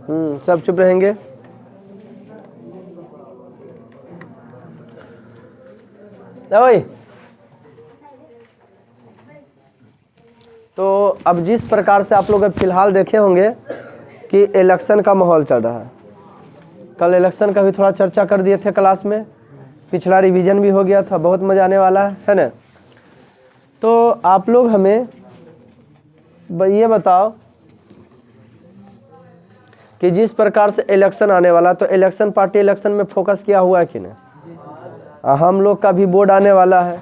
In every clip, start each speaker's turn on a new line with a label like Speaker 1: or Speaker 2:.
Speaker 1: सब चुप रहेंगे। ओए, तो अब जिस प्रकार से आप लोग फिलहाल देखे होंगे कि इलेक्शन का माहौल चल रहा है, कल इलेक्शन का भी थोड़ा चर्चा कर दिए थे क्लास में, पिछला रिवीजन भी हो गया था, बहुत मजा आने वाला है ना। तो आप लोग हमें ये बताओ कि जिस प्रकार से इलेक्शन आने वाला, तो इलेक्शन पार्टी इलेक्शन में फोकस किया हुआ है कि नहीं। हम लोग का भी बोर्ड आने वाला है,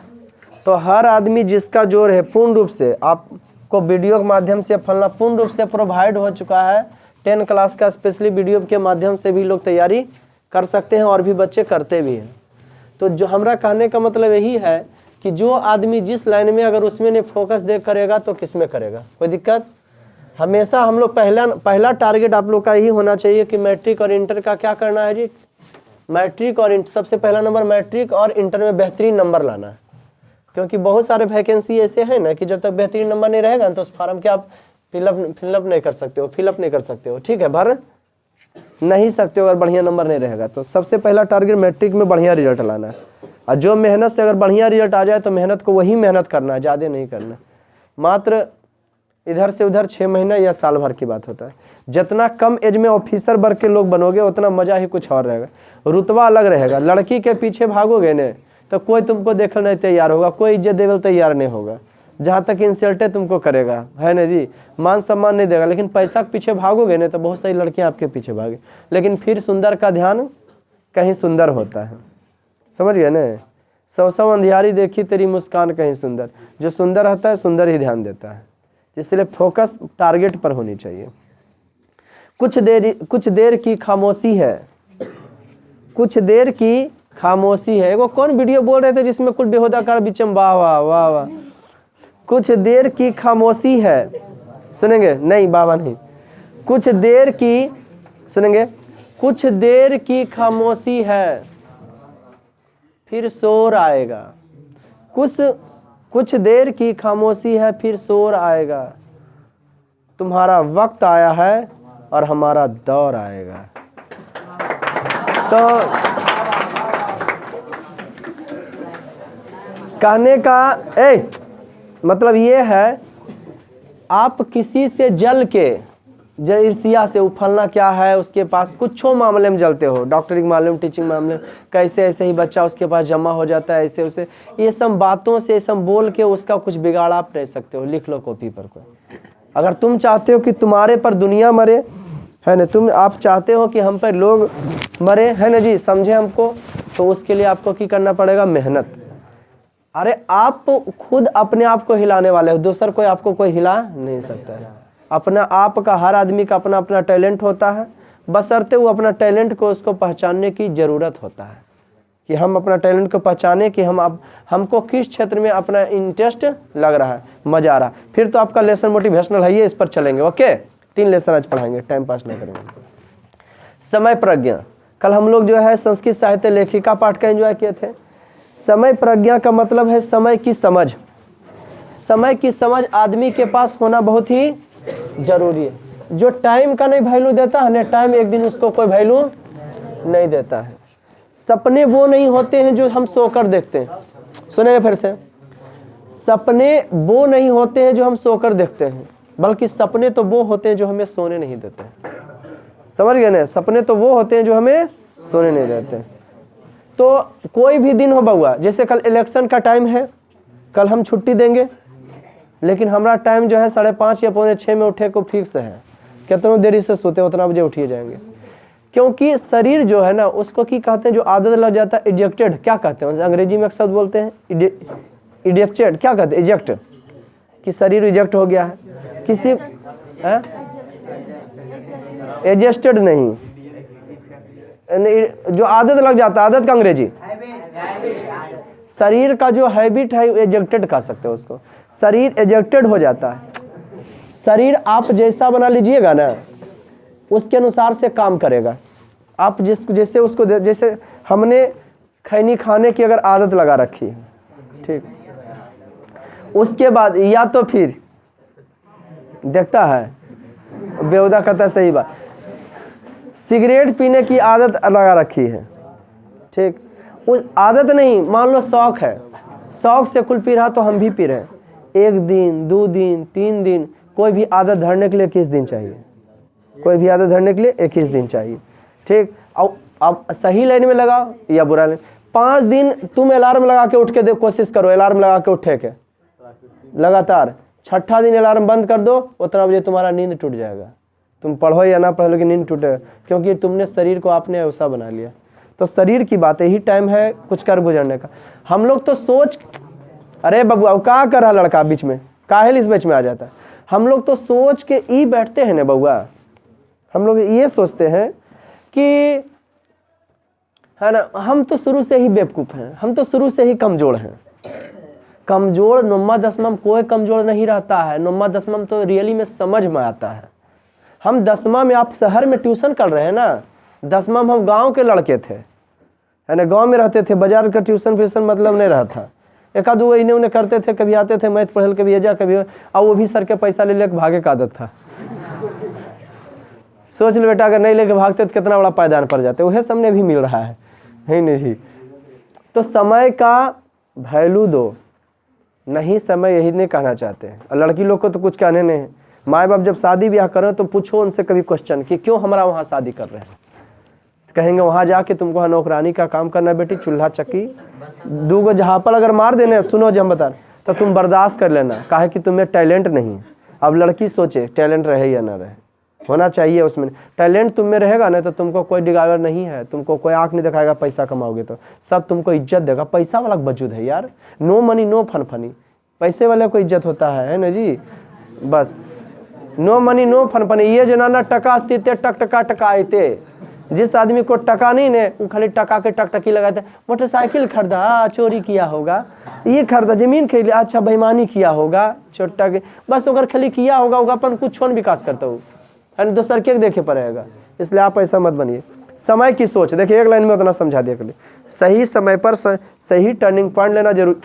Speaker 1: तो हर आदमी जिसका जोर है पूर्ण रूप से आपको वीडियो के माध्यम से फलना पूर्ण रूप से प्रोवाइड हो चुका है। 10 क्लास का स्पेशली वीडियो के माध्यम से भी लोग तैयारी कर सकते हैं और भी बच्चे करते भी हैं। तो जो हमारा कहने का मतलब यही है कि जो आदमी जिस लाइन में अगर उसमें नहीं फोकस दे करेगा तो किस में करेगा, कोई दिक्कत। हमेशा हम लोग पहला टारगेट आप लोग का यही होना चाहिए कि मैट्रिक और इंटर का क्या करना है जी। मैट्रिक और सबसे पहला नंबर मैट्रिक और इंटर में बेहतरीन नंबर लाना है, क्योंकि बहुत सारे वैकेंसी ऐसे हैं ना कि जब तक बेहतरीन नंबर नहीं रहेगा तो उस फॉर्म के आप फिलअप नहीं कर सकते हो, फिलअप नहीं कर सकते हो, ठीक है, भर नहीं सकते हो अगर बढ़िया नंबर नहीं रहेगा। तो सबसे पहला टारगेट मैट्रिक में बढ़िया रिजल्ट लाना है, और जो मेहनत से अगर बढ़िया रिजल्ट आ जाए तो मेहनत को वही मेहनत करना है, ज़्यादा नहीं करना। मात्र इधर से उधर 6 महीना या साल भर की बात होता है। जितना कम एज में ऑफिसर वर्ग के लोग बनोगे उतना मजा ही कुछ और रहेगा, रुतबा अलग रहेगा। लड़की के पीछे भागोगे न तो कोई तुमको देखने नहीं तैयार होगा, कोई इज्जत देने तैयार नहीं होगा, जहाँ तक इंसल्टे तुमको करेगा, है ना जी, मान सम्मान नहीं देगा। लेकिन पैसा के पीछे भागोगे न तो बहुत सारी लड़कियाँ आपके पीछे भागे, लेकिन फिर सुंदर का ध्यान कहीं सुंदर होता है, समझ गए न। 100 अंधियारी देखी तेरी मुस्कान कहीं सुंदर, जो सुंदर रहता है सुंदर ही ध्यान देता है। इसलिए फोकस टारगेट पर होनी चाहिए। कुछ देर की खामोशी है, कुछ देर की खामोशी है। वो कौन वीडियो बोल रहे थे जिसमें कुल बेहुदा कर बिचम, वाह वाह वाह वाह। कुछ देर की खामोशी है, सुनेंगे नहीं बाबा नहीं, कुछ देर की सुनेंगे। कुछ देर की खामोशी है फिर शोर आएगा, कुछ देर की खामोशी है फिर शोर आएगा। तुम्हारा वक्त आया है और हमारा दौर आएगा। तो कहने का मतलब ये है, आप किसी से जल के ईर्ष्या से उफलना क्या है, उसके पास कुछ मामले में जलते हो, डॉक्टरी मामले में, टीचिंग मामले में, कैसे ऐसे ही बच्चा उसके पास जमा हो जाता है, ऐसे उसे ये सब बातों से सब बोल के उसका कुछ बिगाड़ आप नहीं सकते हो। लिख लो कॉपी पर कोई। अगर तुम चाहते हो कि तुम्हारे पर दुनिया मरे, है ना, आप चाहते हो कि हम पर लोग मरे, है ना जी, समझे हमको, तो उसके लिए आपको क्या करना पड़ेगा, मेहनत। अरे आप खुद अपने आप को हिलाने वाले हो, दूसर कोई आपको कोई हिला नहीं सकता है। अपना आप का हर आदमी का अपना अपना टैलेंट होता है, बशर्ते वो अपना टैलेंट को उसको पहचानने की ज़रूरत होता है कि हम अपना टैलेंट को पहचाने कि हमको किस क्षेत्र में अपना इंटरेस्ट लग रहा है, मजा आ रहा है। फिर तो आपका लेसन मोटिवेशनल है, ये इस पर चलेंगे। ओके, 3 लेसन आज पढ़ाएंगे, टाइम पास नहीं करेंगे। समय प्रज्ञा, कल हम लोग जो है संस्कृत साहित्य लेखिका पाठ का एंजॉय किए थे। समय प्रज्ञा का मतलब है समय की समझ। समय की समझ आदमी के पास होना बहुत ही जरूरी है। जो टाइम का नहीं वैल्यू देता है ना, टाइम एक दिन उसको कोई वैल्यू नहीं देता है। सपने वो नहीं होते हैं जो हम सोकर देखते हैं, सुनेंगे फिर से, सपने वो नहीं होते हैं जो हम सोकर देखते हैं, बल्कि सपने तो वो होते हैं जो हमें सोने नहीं देते। समझ गए ना, सपने तो वो होते हैं जो हमें सोने नहीं देते। तो कोई भी दिन हो बउआ, जैसे कल इलेक्शन का टाइम है, कल हम छुट्टी देंगे, लेकिन हमारा टाइम जो है 5:30 या 5:45 में उठे को फिक्स है। कितनों देरी से सोते उतना बजे उठिए जाएंगे, क्योंकि शरीर जो है ना उसको की कहते हैं, जो आदत लग जाता है, इजेक्टेड, क्या कहते हैं अंग्रेजी में एक शब्द बोलते हैं इजेक्टेड, क्या कहते हैं, इजेक्ट, कि शरीर इजेक्ट हो गया है किसी, एडजस्टेड नहीं, जो आदत लग जाता है, आदत का अंग्रेजी, शरीर का जो हैबिट है एजेक्टेड कह सकते हो उसको। शरीर एजेक्टेड हो जाता है। शरीर आप जैसा बना लीजिएगा ना उसके अनुसार से काम करेगा। आप जैसे उसको जैसे हमने खैनी खाने की अगर आदत लगा रखी है, ठीक, उसके बाद या तो फिर देखता है बेहुदा कहता है, सही बात, सिगरेट पीने की आदत लगा रखी है, ठीक, उस आदत नहीं, मान लो शौक है, शौक से कुल पी रहा तो हम भी पी रहे हैं, 1 दिन 2 दिन 3 दिन, कोई भी आदत धरने के लिए 21 दिन चाहिए, कोई भी आदत धरने के लिए 21 दिन चाहिए, ठीक। अब सही लाइन में लगाओ या बुरा लाइन, 5 दिन तुम अलार्म लगा के उठ के देखो, कोशिश करो अलार्म लगा के उठे के लगातार, 6ठा दिन अलार्म बंद कर दो, उतना बजे तुम्हारा नींद टूट जाएगा, तुम पढ़ो या ना पढ़ो लेकिन नींद टूटेगा, क्योंकि तुमने शरीर को आपने ऐसा बना लिया। तो शरीर की बात, यही टाइम है कुछ कर गुजरने का। हम लोग तो सोच, अरे बबुआ क्या कर रहा लड़का बीच में, काहे इस बीच में आ जाता है, हम लोग तो सोच के ई बैठते हैं ना बबुआ, हम लोग ये सोचते हैं कि है ना, हम तो शुरू से ही बेवकूफ़ हैं, हम तो शुरू से ही कमज़ोर हैं। कमज़ोर 9वां 10वां कोई कमज़ोर नहीं रहता है, 9वां 10वां तो रियली में समझ में आता है। हम 10वां में आप शहर में ट्यूशन कर रहे हैं ना, 10वां में हम गांव के लड़के थे, है ना, गांव में रहते थे, बाजार का ट्यूशन फ्यूशन मतलब नहीं रहा था, एक आध वो इन्हें उन्हें करते थे, कभी आते थे मैथ पढ़ल, कभी एजा कभी, और वो भी सर के पैसा ले लेके भागे का आदत था। सोच लो बेटा, अगर नहीं लेके भागते तो कितना बड़ा पायदान पड़ जाते, वह सामने भी मिल रहा है नहीं। तो समय का वैल्यू दो, नहीं समय यही नहीं कहना चाहते हैं, और लड़की लोग को तो कुछ कहने नहीं है। माँ बाप जब शादी ब्याह करें तो पूछो उनसे कभी क्वेश्चन कि क्यों हमारा वहाँ शादी कर रहे हैं, कहेंगे वहाँ जाके तुमको नौकरानी का काम करना बेटी, चूल्हा चक्की 2 गो झापल अगर मार देने, सुनो जब बता, तो तुम बर्दाश्त कर लेना, काहे कि तुम्हें टैलेंट नहीं है। अब लड़की सोचे टैलेंट रहे या ना रहे, होना चाहिए उसमें, टैलेंट तुम में रहेगा ना तो तुमको कोई डिगावर नहीं है, तुमको कोई आँख नहीं दिखाएगा, पैसा कमाओगे तो सब तुमको इज्जत देगा। पैसा वाला वजूद है यार, no money no fun funny, पैसे वाले को इज्जत होता है ना जी, बस no money no fun funny. ये जनाना टका अस्तित्व टक टका टकाते, जिस आदमी को टका नहीं ने वो खाली टका के टकटकी लगाते, मोटरसाइकिल खरीदा चोरी किया होगा, ये खरीदा जमीन खरीद लिया अच्छा बेईमानी किया होगा छोटा के, बस अगर खाली किया होगा वो अपन कुछ छोन विकास करता हो, दोसर के देखे पड़ेगा। इसलिए आप ऐसा मत बनिए। समय की सोच देखिए, एक लाइन में उतना समझा दिया के लिए, सही समय पर सही टर्निंग पॉइंट लेना जरूर।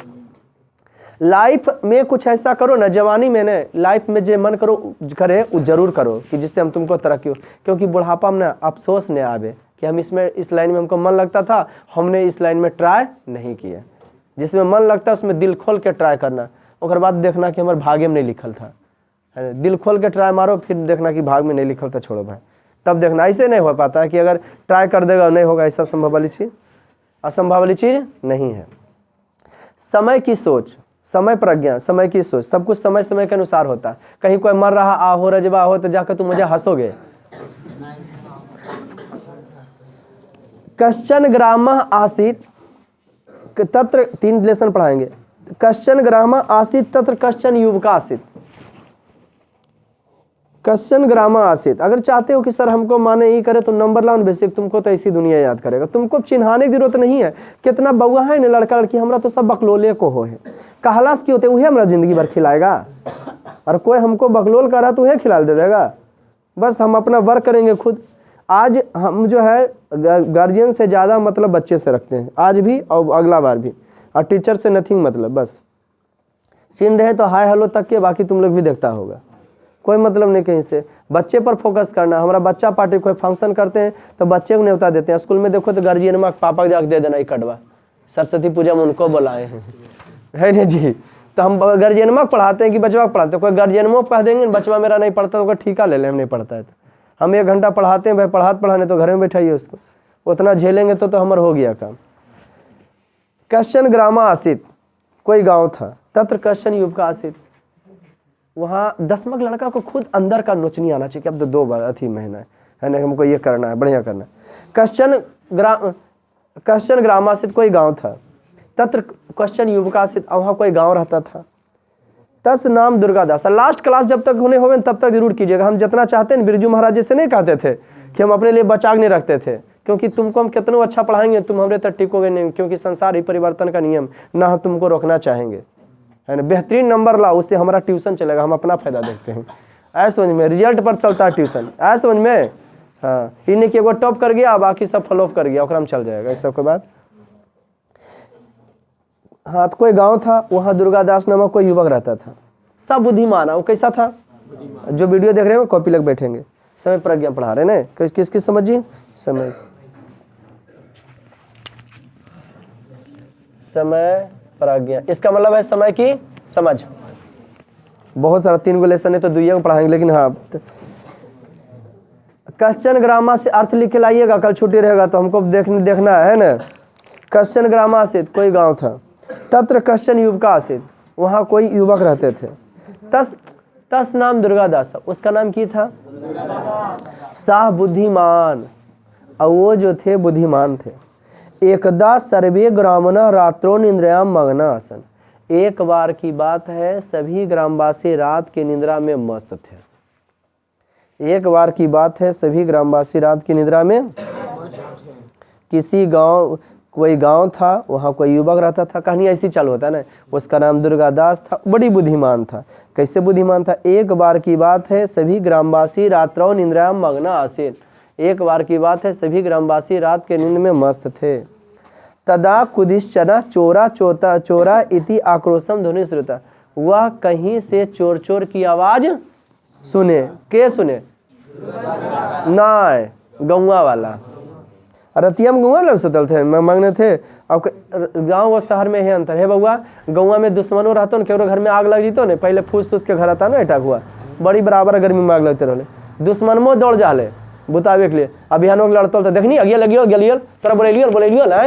Speaker 1: लाइफ में कुछ ऐसा करो ना, जवानी में ने लाइफ में जो मन करो करे वो जरूर करो कि जिससे हम तुमको तरक्की हो, क्योंकि बुढ़ापा में ना अफसोस नहीं आवे कि हम इसमें इस लाइन में हमको मन लगता था, हमने इस लाइन में ट्राई नहीं किया। जिसमें मन लगता है उसमें दिल खोल के ट्राई करना, और बाद देखना कि हमारे भाग्य में नहीं लिखल था, है दिल खोल के ट्राई मारो, फिर देखना कि भाग में नहीं लिखल था, छोड़ो भाई, तब देखना। ऐसे नहीं हो पाता है कि अगर ट्राई कर देगा नहीं होगा, ऐसा संभव वाली चीज़, असंभव वाली चीज़ नहीं है। समय की सोच, समय प्रज्ञा, समय की सोच, सब कुछ समय समय के अनुसार होता है। कहीं कोई मर रहा आहो रजबा हो तो जाकर तुम मुझे हंसोगे। कश्चन ग्रामः आसीत् तत्र 3 लेसन पढ़ाएंगे। कश्चन ग्रामः आसीत् तत्र कश्चन युवका आसीत्। कश्चन ग्रामः आसीत्, अगर चाहते हो कि सर हमको माने ही करे तो नंबर लाओ बेसिक, तुमको तो ऐसी दुनिया याद करेगा, तुमको चिन्हाने की जरूरत नहीं है। कितना बउआ है ना लड़का लड़की, हमरा तो सब बकलोले को हो है, कहलास की होते वही हमरा जिंदगी भर खिलाएगा, और कोई हमको बकलोल करा तो वह खिला दे देगा। बस हम अपना वर्क करेंगे खुद। आज हम जो है गार्जियन से ज़्यादा मतलब बच्चे से रखते हैं, आज भी और अगला बार भी, और टीचर से नथिंग मतलब, बस चिन्ह रहे तो हाय हेलो तक के, बाकी तुम लोग भी देखता होगा, कोई मतलब नहीं कहीं से। बच्चे पर फोकस करना। हमारा बच्चा पार्टी कोई फंक्शन करते हैं तो बच्चे को न्योता देते हैं, स्कूल में देखो तो गार्जियन में पापा जाके दे देना, कटवा सरस्वती पूजा में उनको बुलाए हैं, है ना जी। तो हम गार्जियन में पढ़ाते हैं कि बचवा पढ़ाते हैं, कोई गार्जियन में कह देंगे बचवा मेरा नहीं पढ़ता तो ठीका ले लें, हम नहीं पढ़ता है तो हम 1 घंटा पढ़ाते हैं भाई, पढ़ाने तो घर में बैठाइए उसको, उतना झेलेंगे तो हमारा हो गया काम। कश्चन ग्रामः आसीत्, कोई गाँव था, तत्र कश्चन युवका आसीत्, वहाँ 10वां लड़का को खुद अंदर का नोचनी आना चाहिए कि अब तो 2 बार अथी महीना है ना, हमको ये करना है, बढ़िया करना है। कश्चन ग्रामासित, कोई गांव था, तत्र कश्चन युवकासित, वहाँ कोई गांव रहता था, तस नाम दुर्गादास। लास्ट क्लास जब तक होने होवे तब तक जरूर कीजिएगा। हम जितना चाहते हैं बिरजू महाराज जी से नहीं कहते थे कि हम अपने लिए बचाव नहीं रखते थे, क्योंकि तुमको हम कितना अच्छा पढ़ाएंगे तुम हमारे तक टिकोगे नहीं, क्योंकि संसार ही परिवर्तन का नियम ना, तुमको रोकना चाहेंगे, है ना। बेहतरीन नंबर लाओ, उससे हमारा ट्यूशन चलेगा, हम अपना फायदा देखते हैं। ऐसे समझ में, रिजल्ट पर चलता है ट्यूशन, ऐसे समझ में। हाँ, इन्हें कि एगो टॉप कर गया, बाकी सब फॉलो कर गया, ओकरा में चल जाएगा, इस सब के बाद। हाँ, तो कोई गांव था, वहाँ दुर्गादास नामक कोई युवक रहता था, सब बुद्धिमान। वो कैसा था, जो वीडियो देख रहे हैं कॉपी लग बैठेंगे, समय प्रज्ञा पढ़ा रहे ना, किसकी समझिए, समय समय प्रज्ञा, इसका मतलब है समय की समझ। बहुत सारा 3 गो लेसन है तो 2 को पढ़ाएंगे, लेकिन हाँ क्वेश्चन ग्रामा से अर्थ लिख के लाइएगा, कल छुट्टी रहेगा तो हमको देखना है ना। क्वेश्चन ग्रामा से कोई गांव था, तत्र क्वेश्चन युवका आसित, वहाँ कोई युवक रहते थे। तस नाम दुर्गादास, उसका नाम की था साह बुद्धिमान, और वो जो थे बुद्धिमान थे। एकदा सर्वे ग्रामना रात्रो निंद्रयाम मग्ना आसन, एक बार की बात है सभी ग्रामवासी रात की निद्रा में मस्त थे। एक बार की बात है सभी ग्रामवासी रात की निद्रा में, किसी गांव, कोई गांव था, वहाँ कोई युवक रहता था। कहानी ऐसी चालू होता है ना, उसका नाम दुर्गादास था, बड़ी बुद्धिमान था। कैसे बुद्धिमान था, एक बार की बात है सभी ग्रामवासी रात्रो निंद्रायाम मग्ना आसीन, एक बार की बात है सभी ग्रामवासी रात के नींद में मस्त थे। तदा कुदिश्चना चोरा इति आक्रोशम ध्वनि श्रुता, वह कहीं से चोर चोर की आवाज सुने। के सुने? नाय गौवा वाला, रतिया में गौवा लोग सुतल थे, मांगने थे। अब गाँव और शहर में ही अंतर है बउआ, गौवा में दुश्मनों रहतो न, केवरो घर में आग लग जीतो ने, पहले फूस फूस के घर आता ना अटैक हुआ, बड़ी बराबर गर्मी में आग लगते रहे, दुश्मनों दौड़ जाले बुतावे के लिए। अभियानों लड़तल तो देखनी अगिया लगियो गलियल तोरा बोलेलियो ना,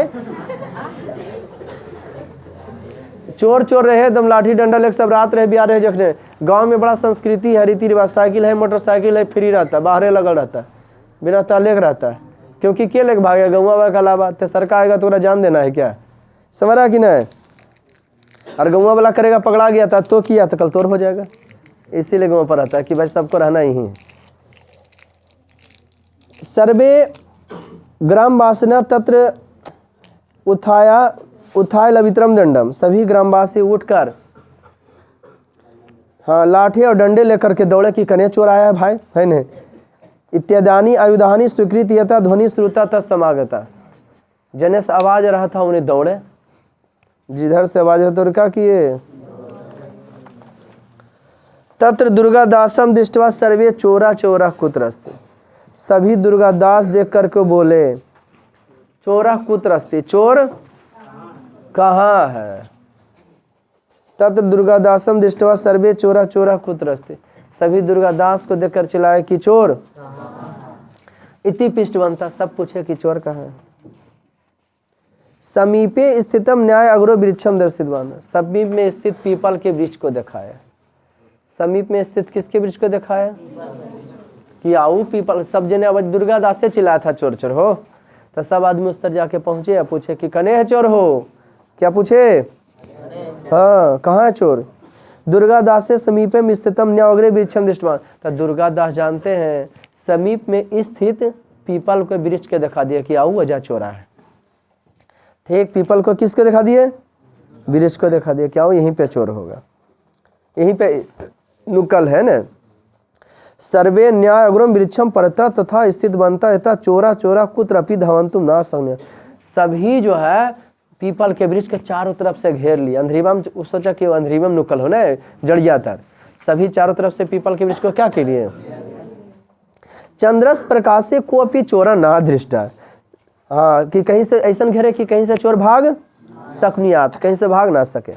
Speaker 1: चोर चोर रहे एकदम, लाठी डंडा लेके सब रात रहे बिहार रहे। जखने गांव में बड़ा संस्कृति है, रीति रिवाज, साइकिल है मोटरसाइकिल है, फ्री रहता है, बाहरे लगल रहता है, बिना ताले रहता है, क्योंकि के लेके भागे गौवा वाला का अलावा तो सरकार आएगा तो जान देना है क्या, समझ रहा कि नहीं। और गौवा वाला करेगा पकड़ा गया था तो किया तो कल तोड़ हो जाएगा, इसीलिए गौवा पर रहता है कि भाई सबको रहना ही है। सर्वे ग्राम वासना तत्र उत्थाय लवित्रम दंडम, सभी ग्रामवासी उठकर हाँ लाठी और डंडे लेकर के दौड़े कि कने चोर आया है भाई, है न। इत्यादानी आयुधानी स्वीकृत यथा ध्वनि श्रुता तत्समागता, जने से आवाज रहा था उन्हें दौड़े, जिधर से आवाज है तो क्या किए। तत्र दुर्गादासम दृष्टवा सर्वे चोरा चोरा कुत्रस्ते, सभी दुर्गादास देख करके बोले चोरा कुत्रस्ते, चोर कहाँ है। तत्र दुर्गादासम दृष्टवा सर्वे चोरा चोरा कुत्रस्ते, सभी दुर्गादास को देखकर चिल्लाए कि चोर। इति पृष्ठवंता, सब पूछे कि चोर कहाँ है। समीपे स्थितम न्याय अग्रो वृक्षम दर्शितवान, समीप में स्थित पीपल के वृक्ष को दिखाया। समीप में स्थित किसके वृक्ष को दिखाया कि आओ पीपल। सब जने अब दुर्गादास से चिल्लाया था चोर चोर हो, तो सब आदमी उस तर जाके पहुंचे या पूछे कि कने है चोर हो, क्या पूछे, हाँ कहाँ है चोर। दुर्गादास से समीपे में स्थितम न्याय वृक्षम दृष्टवान, तो दुर्गादास जानते हैं समीप में स्थित पीपल को वृक्ष के दिखा दिया कि आओ वजह चोरा है। ठीक, पीपल को किसको दिखा दिए, वृक्ष को दिखा दिया कि आओ यहीं पे चोर होगा, यहीं पे नुकल है न। सर्वे न्याय अग्रम वृक्षम परता तथा स्थित बनता यथा चोरा चोरा कुत्रपि धवंतुम ना संज्ञा, सभी जो है पीपल के वृक्ष के चारों तरफ से घेर लिया। अंधेरीबम सोचा कि अंधेरीबम नुकल हो ना जड़िया तर, सभी चारों तरफ से पीपल के वृक्ष को क्या के लिए। चंद्रस प्रकाश से कोपी चोरा ना दृष्टा, हाँ कि कहीं से ऐसा घेरे कि कहीं से चोर भाग सकनियात, कहीं से भाग ना सके।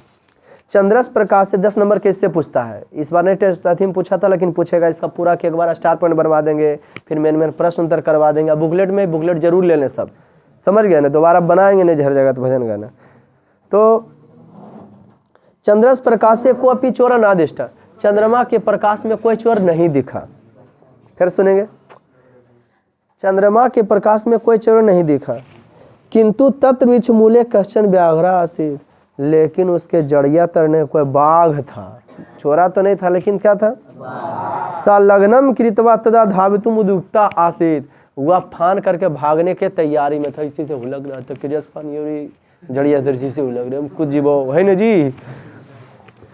Speaker 1: चंद्रस प्रकाश से 10 नंबर कैसे पूछता है, इस बार नहीं टेस्ट साथी में पूछा था लेकिन पूछेगा इसका पूरा के एक बार स्टार पॉइंट बनवा देंगे, फिर मेन प्रश्न उत्तर करवा देंगे। बुकलेट में बुकलेट जरूर ले लें, सब समझ गए ना, दोबारा बनाएंगे नहीं झर जगह तो भजन गाना। तो चंद्रस प्रकाश से को अपनी चोरा ना दिष्टा, चंद्रमा के प्रकाश में कोई चोर नहीं दिखा। फिर सुनेंगे, चंद्रमा के प्रकाश में कोई चोर नहीं दिखा, किंतु तत्र वृक्ष मूले कश्चन व्याघ्रा आसीत, लेकिन उसके जड़िया तरने कोई बाघ था। चोरा तो नहीं था लेकिन क्या था, संलग्नम कृतवा तदा धावितुम उद्युक्ता आसीत, वह फान करके भागने के तैयारी में था। इसी से हुलग रहा था कि जड़िया दर्जी से हुलग रहे, हम कुछ जीवो है न जी,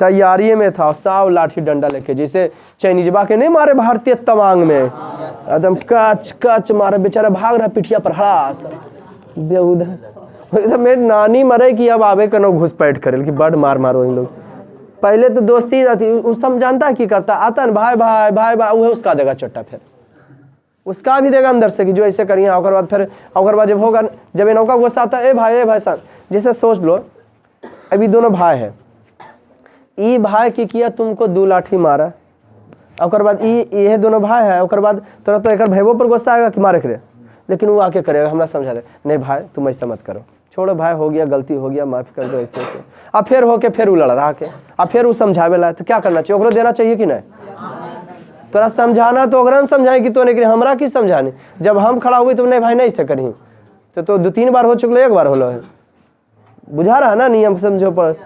Speaker 1: तैयारी में था। साव लाठी डंडा लेके, जैसे चाइनीजबा के नहीं मारे भारतीय तवांग में, एकदम कच कच मारे, बेचारा भाग रहा पिठिया पर हड़ा बेहुदा। मेरी नानी मरे कि अब आवे कनो घुसपैठ करे कि बड़ मार मारो इन लोग। पहले तो दोस्ती रहती, उस हम जानता है कि करता, आता न भाई भाई भाई भाई, वो उसका देगा चट्टा। फिर उसका भी देगा अंदर से कि जो ऐसे करिए। और बाद फिर और बाद जब होगा, जब ये नौका गुस्सा आता है, ए भाई साहब, जैसे सोच लो अभी दोनों भाई है, ई भाई की किया तुमको 2 लाठी मारा, और बाद ये दोनों भाई है, और बाद तोरा तो एक भाइयों पर गुस्सा आएगा कि मारे करे, लेकिन वो आके करेगा, हमरा समझा दे, नहीं भाई तुम ऐसा मत करो, छोड़ो भाई, हो गया गलती हो गया, माफ़ी कर दो, ऐसे ऐसे। अब फिर होके फिर वो लड़ रहा के, अब फिर वो समझावे ला, तो क्या करना चाहिए, ओकरो देना चाहिए कि नहीं? तोरा समझाना तो ओकरा समझाए कि तो नहीं, हमरा की समझानी, जब हम खड़ा हुए तो नहीं भाई नहीं से करी, तो 2-3 बार हो चुके, 1 बार होलो है, बुझा रहा है ना नियम समझो पर।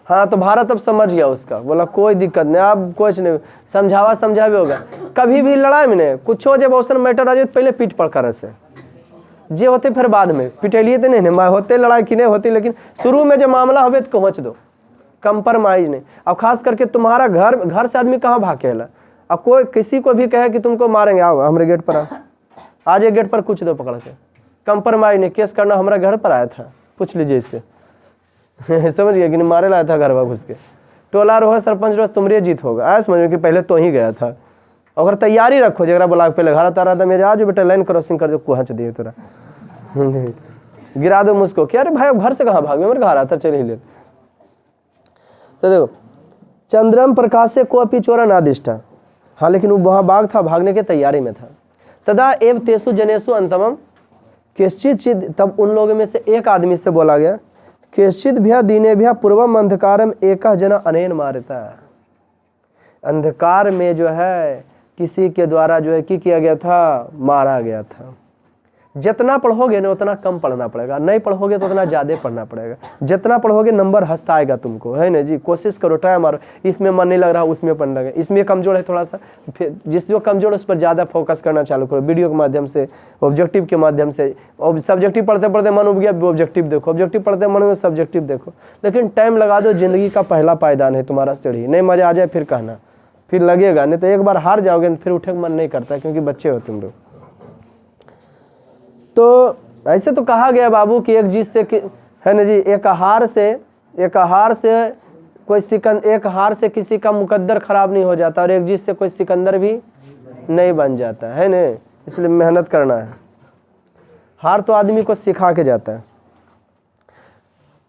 Speaker 1: हाँ तो भारत अब समझ गया उसका, बोला कोई दिक्कत नहीं, अब कुछ नहीं, समझावे होगा। कभी भी लड़ाई में नहीं कुछ हो, जब अवसर मैटर आ जाए तो पहले पीठ पड़ कर से जे होते फिर बाद में पिटेलिए तो नहीं होते लड़ाई की नहीं होती, लेकिन शुरू में जब मामला हो तो पहुँच दो, कंप्रोमाइज नहीं। अब खास करके तुम्हारा घर से आदमी कहाँ भागेला, अब कोई किसी को भी कहे कि तुमको मारेंगे, आओ हमारे गेट पर आओ, आज एक गेट पर कुछ दो पकड़ के, कंप्रोमाइज नहीं, केस करना हमारा घर पर आया था, पूछ लीजिए इससे समझ गया कि नहीं, मारे लाया था घर में घुस के, टोला रहो सरपंच रहो तुम्हारी जीत होगा, ऐसा समझो कि पहले तो ही गया था। अगर तैयारी रखो, जरा बोला पहले घर आता रहा था, मेरे आज बेटा लाइन क्रॉसिंग कर दो, कुहच दिए तोरा गिरा दो मुझको, क्या अरे भाई घर से कहाँ भाग, मेरे घर आता चले ही ले। तो देखो चंद्रम प्रकाश से को अपी चोरा नादिष्टा, हाँ लेकिन वो वहाँ बाघ था, भागने के तैयारी में था। तदा एव तेसु जनेसु अंतमम केश्चित, तब उन लोगों में से एक आदमी से बोला गया, केश्चित भ्या दीने भ्या पूर्वम अंधकारम एक जना अनेन मारता, अंधकार में जो है किसी के द्वारा जो है कि किया गया था, मारा गया था। जितना पढ़ोगे ना उतना कम पढ़ना पड़ेगा, नहीं पढ़ोगे तो उतना ज़्यादा पढ़ना पड़ेगा, जितना पढ़ोगे नंबर हंसता आएगा तुमको, है ना जी। कोशिश करो, ट्राई मारो, इसमें मन नहीं लग रहा उसमें पढ़ने लगे, इसमें कमजोर है थोड़ा सा, फिर जिस जो कमजोर है उस पर ज़्यादा फोकस करना चालू करो, वीडियो के माध्यम से, ऑब्जेक्टिव के माध्यम से। और सब्जेक्टिव पढ़ते पढ़ते मन उब गया, ऑब्जेक्टिव देखो, ऑब्जेक्टिव पढ़ते मन में सब्जेक्टिव देखो, लेकिन टाइम लगा दो, जिंदगी का पहला पायदान है तुम्हारा सीढ़ी, नहीं मजा आ जाए फिर कहना, फिर लगेगा, नहीं तो एक बार हार जाओगे फिर उठे मन नहीं करता, क्योंकि बच्चे हो तुम लोग। तो ऐसे तो कहा गया बाबू कि एक चीज से है ना जी, एक हार से कोई एक हार से किसी का मुकद्दर खराब नहीं हो जाता, और एक चीज से कोई सिकंदर भी नहीं बन जाता है ना, इसलिए मेहनत करना है। हार तो आदमी को सिखा के जाता है।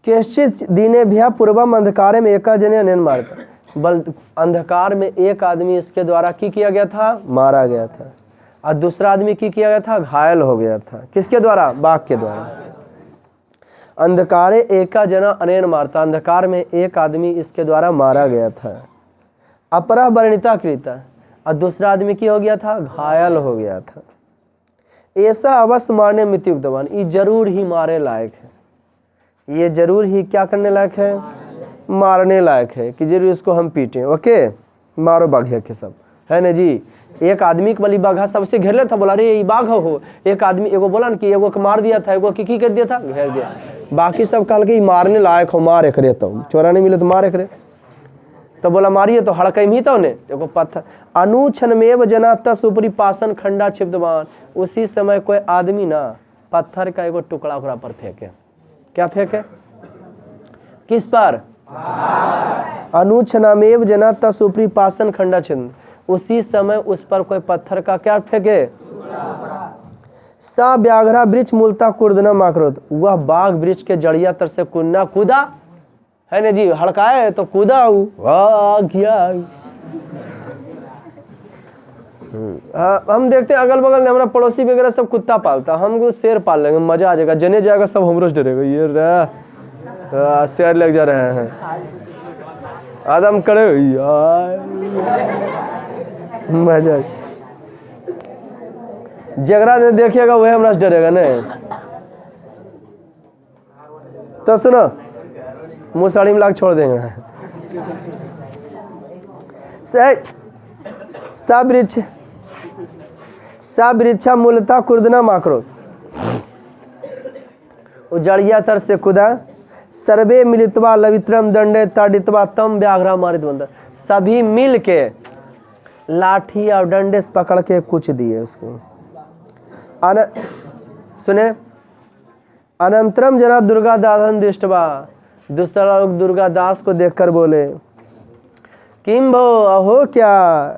Speaker 1: केश्चित दीने भ्या पूर्वम अंधकार में एक जने अनेन मारता, बल अंधकार में एक आदमी इसके द्वारा की किया गया था, मारा गया था, और दूसरा आदमी की किया गया था, घायल हो गया था। किसके द्वारा? बाघ के द्वारा। अंधकारे एका जना अनेन मारता, अंधकार में एक आदमी इसके द्वारा मारा गया था। अपरा वर्णिता कृता, और दूसरा आदमी की हो गया था, घायल हो गया था। ऐसा अवश्य मारने मृत्युक्तवान, ये जरूर ही मारे लायक है, ये जरूर ही क्या करने लायक है, मारने लायक है, कि जरूर इसको हम पीटें। ओके, मारो बाघिया के सब, है ना जी। एक आदमी के बली बाघा सबसे घेर लेता, बोला अरे ये बाघ हो। एक आदमी एगो बोला ना कि एगो के मार दिया था, एगो की कर दिया था, घेर दिया। बाकी सब कहल के मारने लायक हो, मार एक रे, तो चोरा नहीं मिले तो मार एक रे, तो बोला मारिए तो हड़कई ही, तो ने एगो पत्थर अनुछनमेव जना तस ऊपरी पासन खंडा छिपदवान, उसी समय कोई आदमी ना पत्थर का एगो टुकड़ा ओकरा पर फेंके। क्या फेंके? किस पर? अनुछनमेव जना तस ऊपरी पासन खंडा छिद, उसी समय उस पर कोई पत्थर का क्या फेंके? सा व्याघ्रा वृक्ष मूलता कुर्दना माकरोत, वह बाघ वृक्ष के जड़िया तर से कुन्ना कूदा, है ना जी, हड़काए तो कूदा, हम देखते हैं अगल बगल में हमारा पड़ोसी वगैरह सब कुत्ता पालता, हम शेर पाल लेंगे, मजा आ जाएगा, जने जाएगा सब हमरो से डरेगा, ये रे शेर लग जा रहे हैं, आदम करे यार, मजा। जगरा ने देखिएगा वह हमरा से डरेगा नहीं। तो सुनो, मुँह साड़ी में लाग छोड़ देंगे। सब वृक्षा मूलता कुर्दना माकरो, उजड़िया तर से कुदा, सर्वे मिलितवा लवित्रम दंडे ताड़ितवा तम व्याघ्रा मारित बंदर, सभी मिल के लाठी और डंडे से पकड़ के कुछ दिए उसको। सुने, अनंतरम जना दुर्गा दासन दृष्टवा, दूसरा लोग दुर्गा दास को देखकर बोले किम भो अहो क्या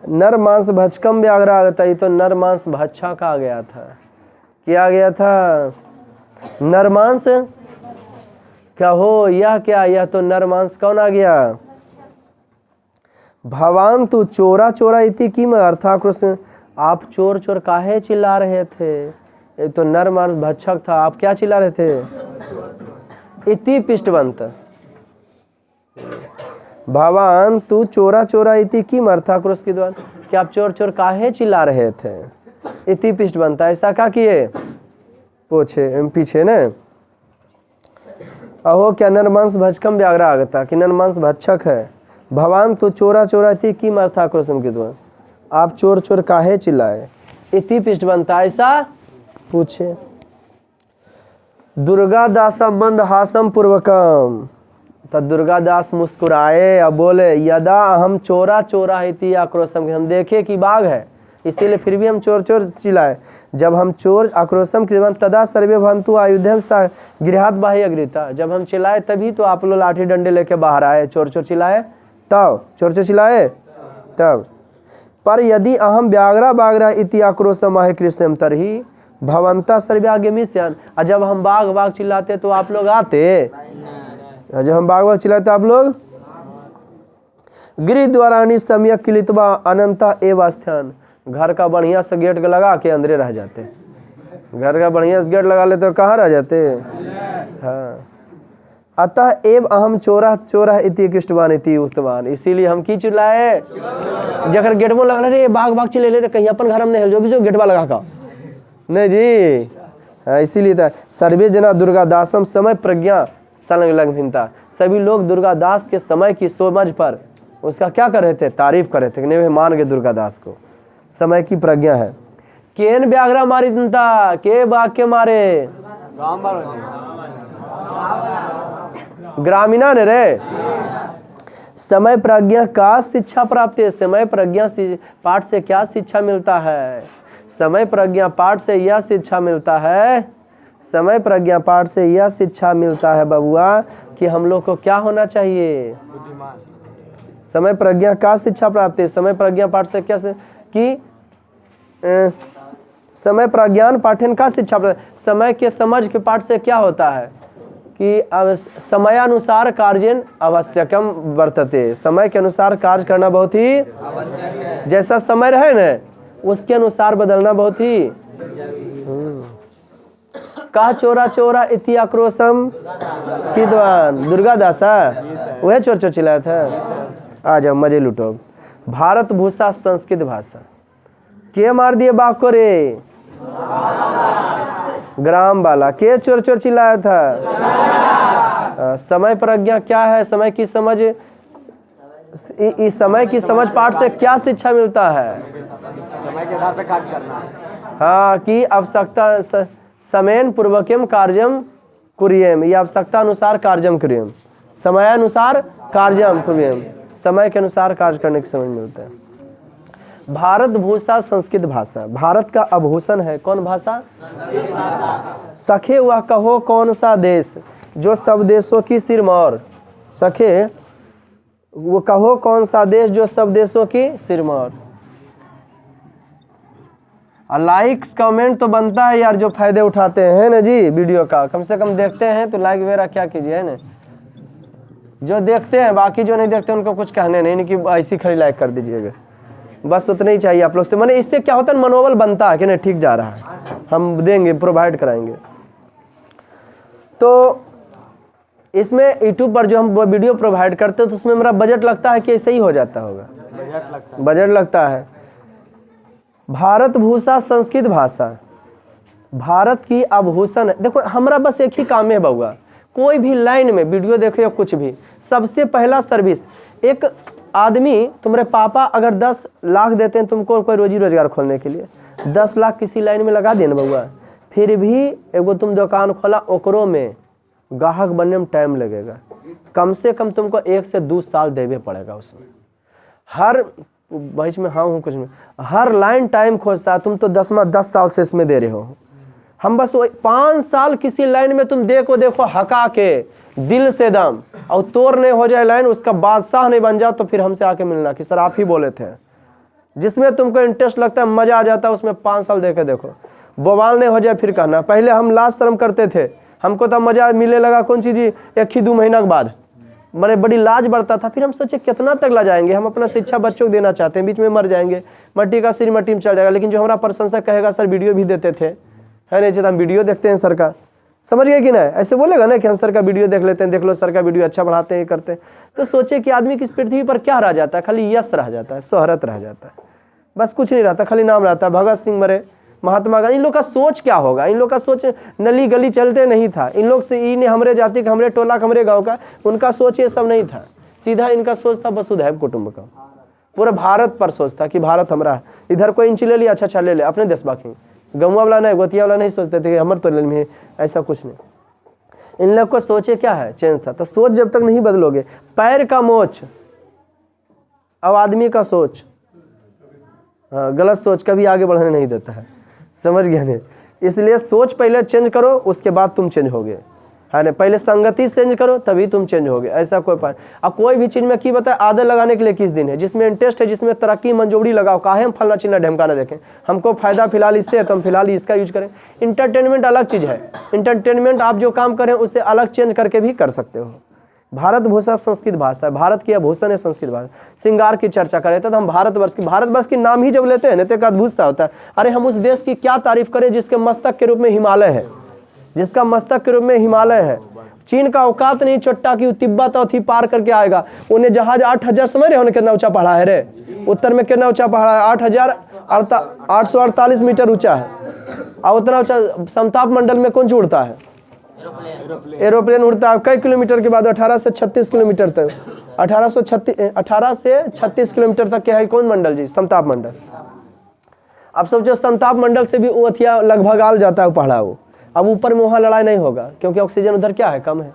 Speaker 1: नर मांस भक्षकम व्याघ्र आगता, ये तो नर मांस भक्षक आ गया था। क्या आ गया था? नर मांस। क्या हो यह क्या, यह तो नर मांस कौन आ गया? भवान तू चोरा चोरा इति किम अर्थाक्रोश, आप चोर चोर काहे चिल्ला रहे थे? ये तो नर मांस भक्षक था, आप क्या चिल्ला रहे थे? इति पिष्टवंत। भवान तू चोरा चोरा इति किम अर्थाक्रोश के द्वारा, कि आप चोर चोर काहे चिल्ला रहे थे? इति पिष्टवंत, ऐसा क्या किए? पूछे पीछे ने। अहो क्या नरमांस भक्षकम व्याघ्र आगता, कि नरमांस भक्षक है। भवान तो चोरा चोरा इति किम अर्थाक्रोशम के द्वारा, आप चोर चोर काहे चिल्लाए? इति पिष्टवंत, ऐसा पूछे। दुर्गा दास संबंध हासम पूर्वकम, तो दुर्गा दास मुस्कुराए और बोले यदा हम चोरा चोरा इति आक्रोशम, हम देखे कि बाघ है इसीलिए फिर भी हम चोर चोर चिल्लाए। जब हम चोर आक्रोशम कृतवन् तदा सर्वे भवन्तु आयुधम सा गृहात् बाह्य अग्रिता, जब हम चिल्लाए तभी तो आप लोग लाठी डंडे लेके बाहर आए। चोर चोर चिल्लाए तब, चोर चोर चिल्लाए तब। पर यदि अहम व्याघ्रा बाघ्रा इति आक्रोशम आहे कृष्णम तर्हि भवंता सर्वे आगमिष्यन्, और जब हम बाघ बाघ चिल्लाते तो आप लोग आते? जब हम बाघ बाघ चिल्लाते आप लोग? गृह द्वाराणी सम्यक किलित्वा अनंता एव स्थान, घर का बढ़िया से गेट लगा के अंदर रह जाते। घर का बढ़िया से गेट लगा ले तो कहाँ रह जाते? हाँ। अतः एव अहम चोरा चोरा इति कृष्टवान इति उक्तवान, इसीलिए हम की चिल्लाए? जकर गेट में लगा रे बाघ बाघ चिल्ले ले कहीं अपन घर में नहीं हिल जो गेटवा लगा का नहीं जी। हाँ, इसीलिए था सर्वे जना दुर्गा दासम समय प्रज्ञा संलग्न भिन्नता, सभी लोग दुर्गा दास के समय की समझ पर उसका क्या कर रहे थे? तारीफ कर रहे थे कि नहीं मान गए दुर्गा दास को, समय की प्रज्ञा है। केन व्याघ्रा मारी जनता, के बाघ के मारे? ग्रामीणा ने रे। समय प्रज्ञा का शिक्षा प्राप्त है, समय प्रज्ञा पाठ से क्या शिक्षा मिलता है? समय प्रज्ञा पाठ से यह शिक्षा मिलता है, समय प्रज्ञा पाठ से यह शिक्षा मिलता है बबुआ कि हम लोग को क्या होना चाहिए? समय प्रज्ञा का शिक्षा प्राप्त है, समय प्रज्ञा पाठ से क्या से कि समय प्रज्ञान पाठन का शिक्षा प्राप्त, समय के समझ के पाठ से क्या होता है कि समयानुसार कार्य आवश्यकम वर्तते, समय के अनुसार कार्य करना बहुत ही जैसा समय रहे न उसके अनुसार बदलना बहुत ही। का चोरा चोरा इति आक्रोशम किद्वान, दुर्गा दासा वह चोर चोर चिल्लाया था। आ जाओ मजे लुटो। भारत भूषा संस्कृत भाषा, के मार दिए बाघ को रे? ग्राम वाला। के चोर चोर चिल्लाया था? समय प्रज्ञा क्या है? समय की समझ, इस समय की समझ पाठ से क्या शिक्षा मिलता है? समय के आधार पर कार्य करना। हाँ, कि आवश्यकता समयन पूर्वकम कार्यम कुर्यम, या आवश्यकता अनुसार कार्यम कुर्यम, समयानुसार कार्यम कुर्यम, समय के अनुसार कार्य करने की समझ मिलता है। भारत भूषा संस्कृत भाषा, भारत का आभूषण है कौन भाषा? सखे वह कहो कौन सा देश जो सब देशों की सिरमौर, सखे वो कहो कौन सा देश जो सब देशों की सिरमौर। और लाइक्स कमेंट तो बनता है यार, जो फायदे उठाते हैं ना जी वीडियो का, कम से कम देखते हैं तो लाइक वगैरह क्या कीजिए है ना, जो देखते हैं, बाकी जो नहीं देखते उनको कुछ कहने नहीं कि ऐसी खड़ी लाइक कर दीजिएगा, बस उतना ही चाहिए आप लोग से। मैंने इससे क्या होता है मनोबल बनता है कि नहीं ठीक जा रहा है, हम देंगे प्रोवाइड कराएंगे। तो इसमें यूट्यूब पर जो हम वीडियो प्रोवाइड करते हैं तो उसमें मेरा बजट लगता है कि ऐसे ही हो जाता होगा, बजट लगता है। भारत भूषा संस्कृत भाषा, भारत की आभूषण। देखो हमारा बस एक ही काम है बउआ, कोई भी लाइन में वीडियो देखो या कुछ भी, सबसे पहला सर्विस, एक आदमी तुम्हारे पापा अगर 10 लाख देते हैं तुमको कोई रोजी रोजगार खोलने के लिए, 10 लाख किसी लाइन में लगा देना बउआ, फिर भी एगो तुम दुकान खोला, ओकरो में ग्राहक बनने में टाइम लगेगा, कम से कम तुमको 1 से 2 साल देवे पड़ेगा उसमें। हर बीच में हाँ हूँ कुछ में, हर लाइन टाइम खोजता है, तुम तो 10 साल से इसमें दे रहे हो, हम बस 5 साल किसी लाइन में तुम देखो हका के दिल से दम, और तोड़ नहीं हो जाए लाइन, उसका बादशाह नहीं बन जाओ, तो फिर हमसे आके मिलना कि सर आप ही बोले थे। जिसमें तुमको इंटरेस्ट लगता है, मजा आ जाता है, उसमें 5 साल देके देखो, बवाल नहीं हो जाए फिर कहना। पहले हम लाज शर्म करते थे, हमको तब मजा मिलने लगा कौन चीज़ 1 ही 2 महीना के बाद, बड़े बड़ी लाज बढ़ता था। फिर हम सोचे कितना तक ला जाएंगे, हम अपना शिक्षा बच्चों को देना चाहते हैं, बीच में मर जाएंगे, मट्टी का सिर मट्टी में चल जाएगा। लेकिन जो हमारा प्रशंसक कहेगा सर वीडियो भी देते थे, है नहीं, हम वीडियो देखते हैं सर का, समझ गए कि नहीं, ऐसे बोलेगा ना कि हम सर का वीडियो देख लेते हैं, देख लो सर का वीडियो अच्छा बढ़ाते हैं, करते हैं। तो सोचे कि आदमी की इस पृथ्वी पर क्या रह जाता है, खाली यश रह जाता है, शोहरत रह जाता है, बस कुछ नहीं रहता, खाली नाम रहता है। भगत सिंह मरे, महात्मा गांधी, इन लोग का सोच क्या होगा? इन लोग का सोच नली गली चलते नहीं था, इन लोग से इन हमरे जाति का, हमरे टोला का, हमरे गाँव का, उनका सोच ये सब नहीं था। सीधा इनका सोच था वसुधैव कुटुंबकम, पूरा भारत पर सोच था कि भारत हमारा है। इधर कोई इंच ले लिया, अच्छा ले ले, अपने देश बाकी, गमुआ वाला नहीं, गोतिया वाला नहीं सोचते थे कि हमारे तो में, ऐसा कुछ नहीं। इन लोग को सोचे क्या है, चेंज था। तो सोच जब तक नहीं बदलोगे, पैर का मोच अब आदमी का सोच, हाँ, गलत सोच कभी आगे बढ़ने नहीं देता है, समझ गए नहीं। इसलिए सोच पहले चेंज करो, उसके बाद तुम चेंज होगे, है ना। पहले संगति चेंज करो तभी तुम चेंज होगे, ऐसा कोई पाए। अब कोई भी चीज़ में की बताए आदत लगाने के लिए किस दिन है, जिसमें इंटरेस्ट है, जिसमें तरक्की मंजूरी लगाओ, काहे हम फलना चिन्ह ढमकाना देखें, हमको फायदा फिलहाल इससे है तो हम फिलहाल इसका यूज करें। इंटरटेनमेंट अलग चीज़ है, इंटरटेनमेंट आप जो काम करें उससे अलग चेंज करके भी कर सकते हो। भारत भूषा संस्कृत भाषा है, भारत की आभूषण है संस्कृत भाषा। श्रृंगार की चर्चा करें तो हम भारतवर्ष की नाम ही जब लेते हैं ना तो एक अद्भुत सा होता है, अरे हम उस देश की क्या तारीफ करें जिसके मस्तक के रूप में हिमालय है, जिसका मस्तक के रूप में हिमालय है। चीन का औकात नहीं चोट्टा की तिब्बत अवधि पार करके आएगा, उन्हें जहाज 8000, समझ रहे हो कितना ऊंचा पहाड़ा है रे, उत्तर में कितना ऊंचा पहाड़ा है, 8,848 मीटर ऊंचा है। और उतना ऊंचा समताप मंडल में कौन सी उड़ता है, एरोप्लेन उड़ता है। कई किलोमीटर के बाद 18 से 36 किलोमीटर तक, 18 से 36 किलोमीटर तक क्या है, कौन मंडल जी, समताप मंडल। अब सोचो समताप मंडल से भी वो अथिया लगभग आल जाता है पहाड़ा वो। अब ऊपर में वहाँ लड़ाई नहीं होगा क्योंकि ऑक्सीजन उधर क्या है, कम है,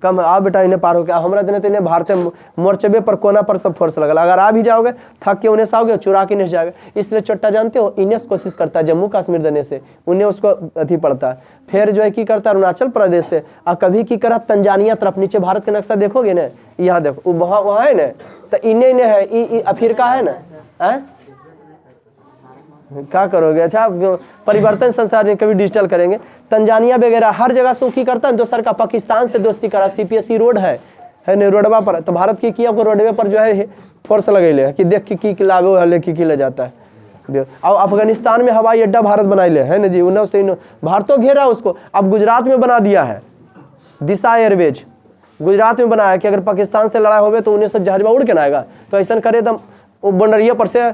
Speaker 1: कम है। आप बेटा इन्हें पार हो गया, हमारा दिन तो इन्हें भारतीय मोर्चबे पर कोना पर सब फोर्स लगल, अगर आ भी जाओगे थक के उन्हें आओगे चुरा के नहीं जाओगे। इसलिए चट्टा जानते हो, इन्हें कोशिश करता है जम्मू कश्मीर देने से, उन्हें उसको अथी पड़ता है। फिर जो है की करता है अरुणाचल प्रदेश से, और कभी की करा तंजानिया तरफ, नीचे भारत का नक्शा देखोगे ना, यहाँ देखो वहाँ है ना, तो इन्हें है अफ्रीका है ना, क्या करोगे। अच्छा परिवर्तन संसार में कभी डिजिटल करेंगे। तंजानिया वगैरह हर जगह से की करता है, दोसर का पाकिस्तान से दोस्ती करा, CPSC रोड है ना रोडवा पर, तो भारत की किया को रोडवे पर जो है फोर्स लगेले कि देख की लावे हले की ले जाता है। और अफगानिस्तान में हवाई अड्डा भारत बनाइले है ना जी, उन्होंने से भारतों घेरा उसको। अब गुजरात में बना दिया है दिशा एयरवेज, गुजरात में बनाया कि अगर पाकिस्तान से लड़ाई होवे तो उन्हें से जहाज उड़ के ना आएगा, तो ऐसा करे तो वो बंडरिया पर से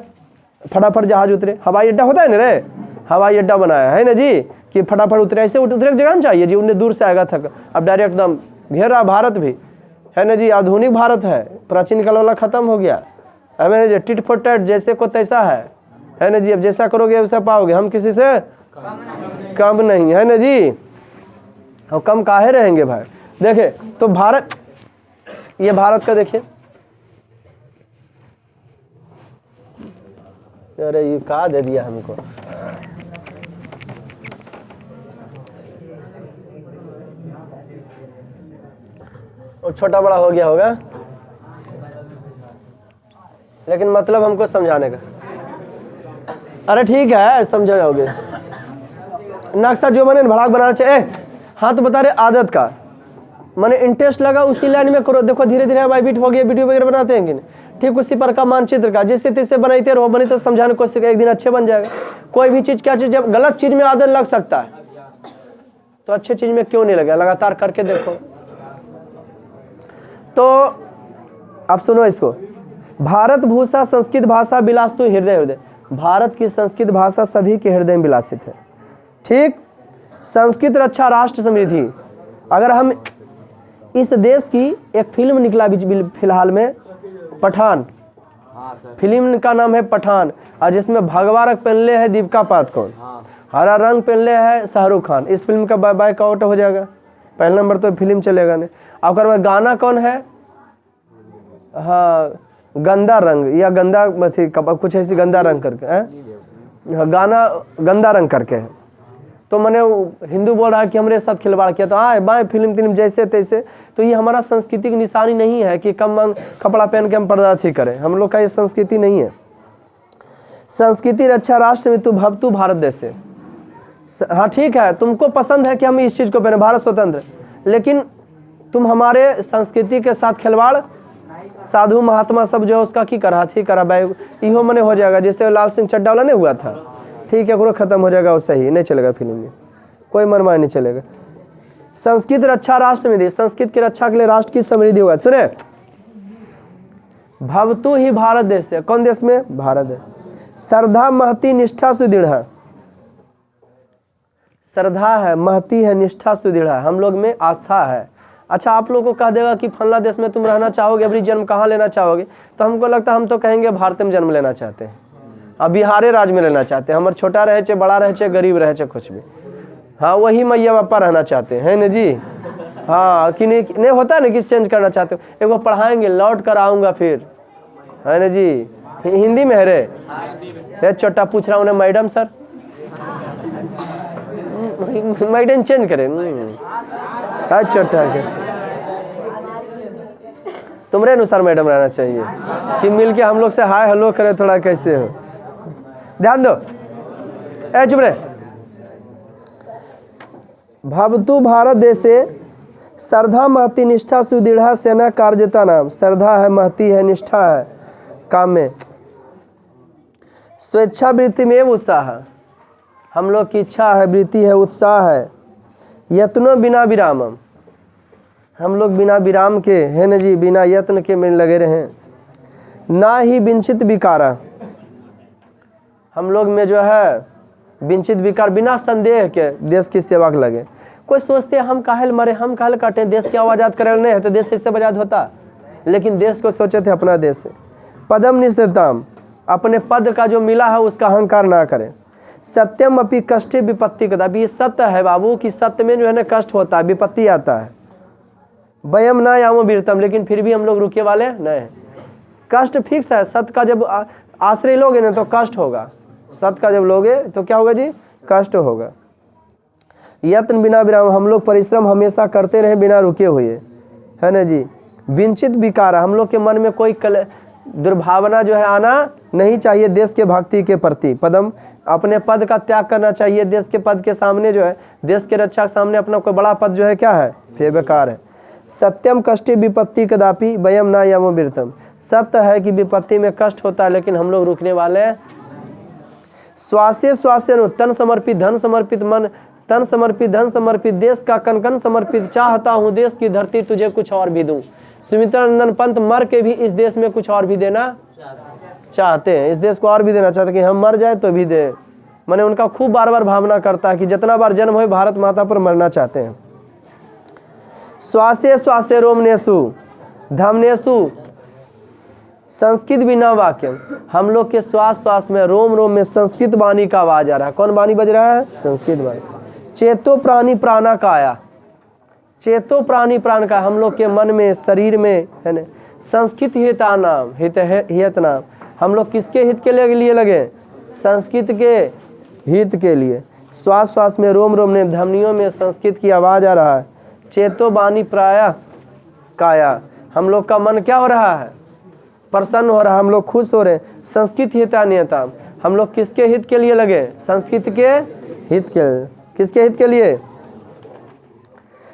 Speaker 1: फटाफट जहाज उतरे। हवाई अड्डा होता है ना रे, हवाई अड्डा बनाया है ना जी कि फटाफट उतरे, ऐसे उतरे जगह ना चाहिए जी, उन्हें दूर से आएगा थक। अब डायरेक्ट एकदम घेरा भारत भी है ना जी, आधुनिक भारत है, प्राचीन काल वाला खत्म हो गया। अब जी टिट फॉर टैट, जैसे को तैसा है ना जी, अब जैसा करोगे वैसा पाओगे, हम किसी से कम नहीं है ना जी, और कम काहे रहेंगे भाई। देखे तो भारत, ये भारत का देखिए, अरे ये कहा दे दिया हमको, और छोटा बड़ा हो गया होगा, लेकिन मतलब हमको समझाने का। अरे ठीक है समझा जाओगे। नक्शा जो बने भड़ाक बनाना चाहिए। हाँ तो बता रहे आदत का मैंने इंटरेस्ट लगा उसी लाइन में करो। देखो धीरे धीरे भाई बीट हो गया, वीडियो वगैरह बनाते हैं कि नहीं, ठीक उसी पर का मानचित्र का जिससे तिससे बनाते रहो, बनी तो समझाने की कोशिश, एक दिन अच्छे बन जाएगा। कोई भी चीज़ क्या चीज़, जब गलत चीज़ में आदत लग सकता है तो अच्छे चीज़ में क्यों नहीं लगे, लगातार करके देखो। तो अब सुनो इसको, भारत भूषा संस्कृत भाषा विलासित हृदय हृदय, भारत की संस्कृत भाषा सभी के हृदय में विलासित है। ठीक, संस्कृत रक्षा राष्ट्र समृद्धि। अगर हम इस देश की एक फिल्म निकला फिलहाल में, पठान, फिल्म का नाम है पठान, और जिसमें भगवा रंग पहनले है दीपिका पादुकोण, हरा रंग पहनले है शाहरुख खान। इस फिल्म का बायकआउट हो जाएगा, पहला नंबर तो फिल्म चलेगा नहीं। और गाना कौन है, हाँ गंदा रंग या गंदा कुछ ऐसी गंदा रंग करके है, गाना गंदा रंग करके है। तो मैंने हिंदू बोल रहा है कि हमारे साथ खिलवाड़ किया, तो आए बाएँ फिल्म जैसे तैसे। तो ये हमारा संस्कृति की निशानी नहीं है कि कम कपड़ा पहन के हम पर्दाथी करें, हम लोग का ये संस्कृति नहीं है। संस्कृति रक्षा राष्ट्र में तू भवतु भारत देश से। हाँ ठीक है, तुमको पसंद है कि हम इस चीज़ को पहने, भारत स्वतंत्र, लेकिन तुम हमारे संस्कृति के साथ खिलवाड़, साधु महात्मा सब जो है उसका की करा थी करा भाई, इहो मने हो जाएगा। जैसे लाल सिंह चड्डा वाला नहीं हुआ था, ठीक है, करो खत्म हो जाएगा, वो सही नहीं चलेगा फिल्म में, कोई मनमानी नहीं चलेगा। संस्कृत रक्षा राष्ट्र समृद्धि, संस्कृत की रक्षा के लिए राष्ट्र की समृद्धि होगा। सुने, भवतु ही भारत देश से, कौन देश में? भारत है। श्रद्धा महती निष्ठा सुदृढ़, श्रद्धा है, महती है, निष्ठा सुदृढ़ है, हम लोग में आस्था है। अच्छा, आप लोगों को कह देगा कि फला देश में तुम रहना चाहोगे, अभी जन्म कहाँ लेना चाहोगे, तो हमको लगता है हम तो कहेंगे भारत में जन्म लेना चाहते हैं, अब बिहारे राज्य में लेना चाहते हैं, हमारे छोटा रहे चाहे बड़ा रहे चाहे गरीब रहे चाहे कुछ भी, हाँ वही मैया बापा रहना चाहते हैं न जी। हाँ कि नहीं होता है ना, किस चेंज करना चाहते हो, एक बार पढ़ाएंगे लौट कर आऊँगा फिर, है न जी। हिंदी में है रे छोटा पूछ रहा हूँ ना मैडम सर, मैडम चेंज करें छोटा के तुम्हारे अनुसार मैडम रहना चाहिए कि मिलके हम लोग से हाय हेलो करें, थोड़ा कैसे हो, ध्यान दो। चुप रहे। भवतु भारत देशे श्रद्धा महती निष्ठा सुदृढ़ सेना कार्यता नाम, श्रद्धा है, महती है, निष्ठा है काम में, स्वेच्छावृत्ति में उत्साह, हम लोग की इच्छा है, वृत्ति है, उत्साह है, यत्नो बिना विरामम, हम लोग बिना विराम के है न जी, बिना यत्न के में लगे रहें। ना ही विंचित विकारा, हम लोग में जो है विंचित विकार, बिना संदेह के देश की सेवा के लगे। कोई सोचते हैं हम काहल मरे, हम काहल काटे, देश की आवाज़ करे नहीं है तो देश इससे आज़ाद होता, लेकिन देश को सोचे थे अपना देश से। पदम निस्तेताम, अपने पद का जो मिला है उसका अहंकार ना करें। सत्यम अपि कष्टे विपत्ति कदा, ये सत्य है बाबू कि सत्य में जो है ना कष्ट होता है, विपत्ति आता है। वयम ना यामो वीरतम, लेकिन फिर भी हम लोग रुके वाले नहीं, कष्ट फिक्स है। सत्य का जब आश्रय लोगे ना तो कष्ट होगा, सत्य का जब लोगे तो क्या होगा जी, कष्ट होगा। यत्न बिना विराम, हम लोग परिश्रम हमेशा करते रहे बिना रुके हुए, है ना जी। विंचित विकारा, हम लोग के मन में कोई दुर्भावना जो है आना नहीं चाहिए देश के भक्ति के प्रति। पदम, अपने पद का त्याग करना चाहिए, देश के पद के सामने जो है, देश के रक्षा के सामने अपना कोई बड़ा पद जो है क्या है, फिर बेकार है। सत्यम कष्टि विपत्ति कदापि वयम ना यमो वीरतम, सत्य है कि विपत्ति में कष्ट होता है लेकिन हम लोग रुकने वाले। श्वासे श्वासे तन समर्पित धन समर्पित, मन तन समर्पित धन समर्पित, देश का कन कन समर्पित, चाहता हूँ देश की धरती तुझे कुछ और भी दूं। सुमित्रानंदन पंत मर के भी इस देश में कुछ और भी देना चाहते हैं, इस देश को और भी देना चाहते हैं कि हम मर जाए तो भी दे। मैंने उनका खूब बार बार भावना करता है कि जितना बार जन्म हो भारत माता पर मरना चाहते हैं। श्वासे श्वासे रोमनेसु धमनेसु, संस्कृत बिना वाक्यम, हम लोग के श्वास श्वास में रोम रोम में संस्कृत वाणी का आवाज आ रहा है। कौन वाणी बज रहा है, संस्कृत वाणी। चेतो प्राणी प्राणा काया, चेतो प्राणी प्राण का, हम लोग के मन में शरीर में है ना, संस्कृत हिता नाम, हित नाम, हम लोग किसके हित के लिए लगे, संस्कृत के हित के लिए। श्वास श्वास में रोम रोम में धमनियों में संस्कृत की आवाज आ रहा है। चेतो वाणी प्राया काया, हम लोग का मन क्या हो रहा है, प्रसन्न हो रहा है, हम लोग खुश हो रहे हैं। संस्कृत हिता नियता, हम लोग किसके हित के लिए लगे, संस्कृत के हित के, किसके हित के लिए।